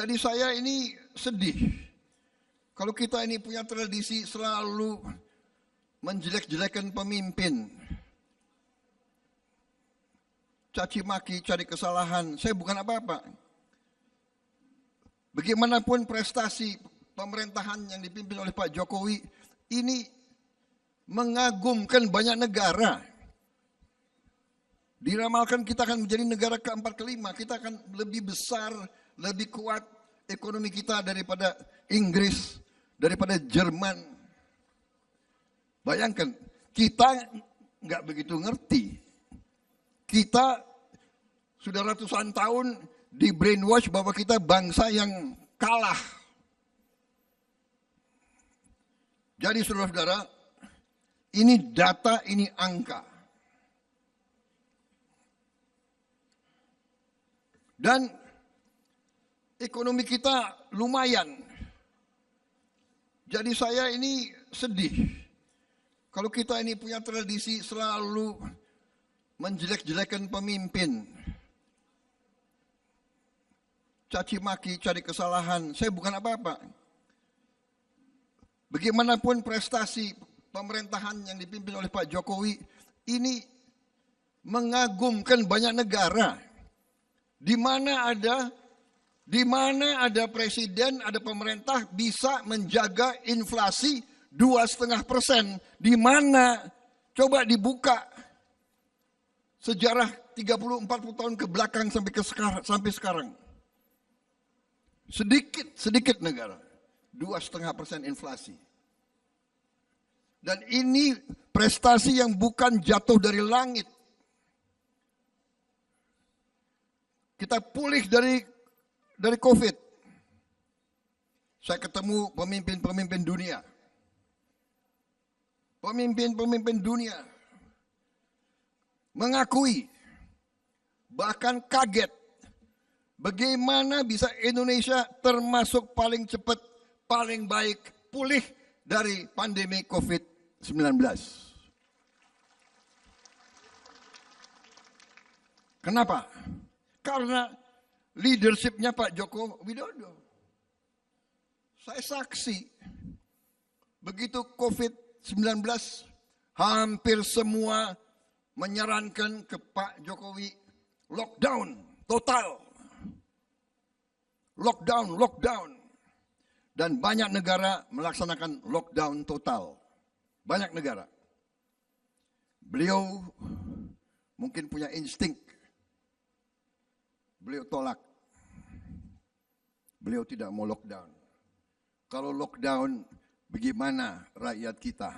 Jadi saya ini sedih. Kalau kita ini punya tradisi selalu menjelek-jelekan pemimpin. Caci maki, cari kesalahan. Saya bukan apa-apa. Bagaimanapun prestasi pemerintahan yang dipimpin oleh Pak Jokowi ini mengagumkan banyak negara. Diramalkan kita akan menjadi negara keempat kelima. Kita akan lebih besar, lebih kuat ekonomi kita daripada Inggris, daripada Jerman. Bayangkan, kita nggak begitu ngerti. Kita sudah ratusan tahun di brainwash bahwa kita bangsa yang kalah. Jadi saudara-saudara, ini data, ini angka. Dan ekonomi kita lumayan. Jadi saya ini sedih. Kalau kita ini punya tradisi selalu menjelek-jelekan pemimpin. Caci maki, cari kesalahan. Saya bukan apa-apa. Bagaimanapun prestasi pemerintahan yang dipimpin oleh Pak Jokowi ini mengagumkan banyak negara. Di mana ada presiden, ada pemerintah bisa menjaga inflasi 2,5%. Di mana coba dibuka sejarah 30-40 tahun ke belakang sampai sekarang. Sedikit negara 2,5% inflasi. Dan ini prestasi yang bukan jatuh dari langit. Kita pulih dari COVID. Saya ketemu pemimpin-pemimpin dunia. Pemimpin-pemimpin dunia mengakui, bahkan kaget, bagaimana bisa Indonesia termasuk paling cepat, paling baik pulih dari pandemi COVID-19. Kenapa? Karena leadershipnya Pak Joko Widodo. Saya saksi, begitu COVID-19 hampir semua menyarankan ke Pak Jokowi lockdown total. Lockdown. Dan banyak negara melaksanakan lockdown total. Banyak negara. Beliau mungkin punya insting. Beliau tolak. Beliau tidak mau lockdown. Kalau lockdown, bagaimana rakyat kita?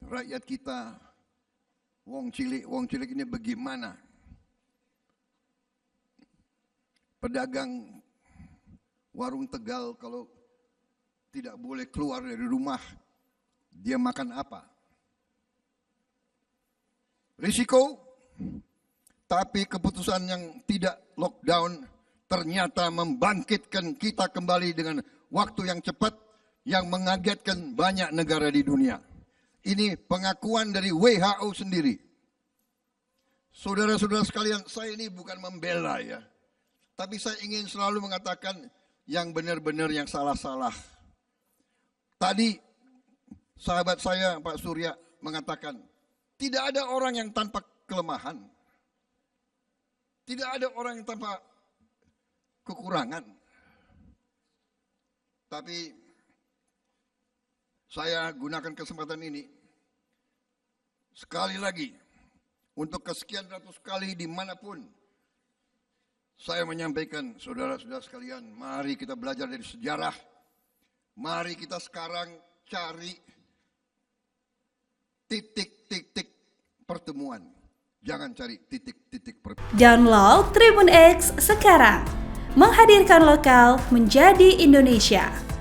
Rakyat kita, wong cilik ini bagaimana? Pedagang warung Tegal kalau tidak boleh keluar dari rumah, dia makan apa? Risiko, tapi keputusan yang tidak lockdown ternyata membangkitkan kita kembali dengan waktu yang cepat yang mengagetkan banyak negara di dunia. Ini pengakuan dari WHO sendiri. Saudara-saudara sekalian, saya ini bukan membela ya. Tapi saya ingin selalu mengatakan yang benar-benar, yang salah-salah. Tadi sahabat saya Pak Surya mengatakan, tidak ada orang yang tanpa kelemahan. Tidak ada orang yang tanpa kekurangan. Tapi saya gunakan kesempatan ini sekali lagi untuk kesekian ratus kali dimanapun saya menyampaikan, saudara-saudara sekalian, mari kita belajar dari sejarah. Mari kita sekarang cari titik-titik pertemuan. Jangan cari titik-titik pertemuan. Download Tribun X sekarang. Menghadirkan lokal menjadi Indonesia.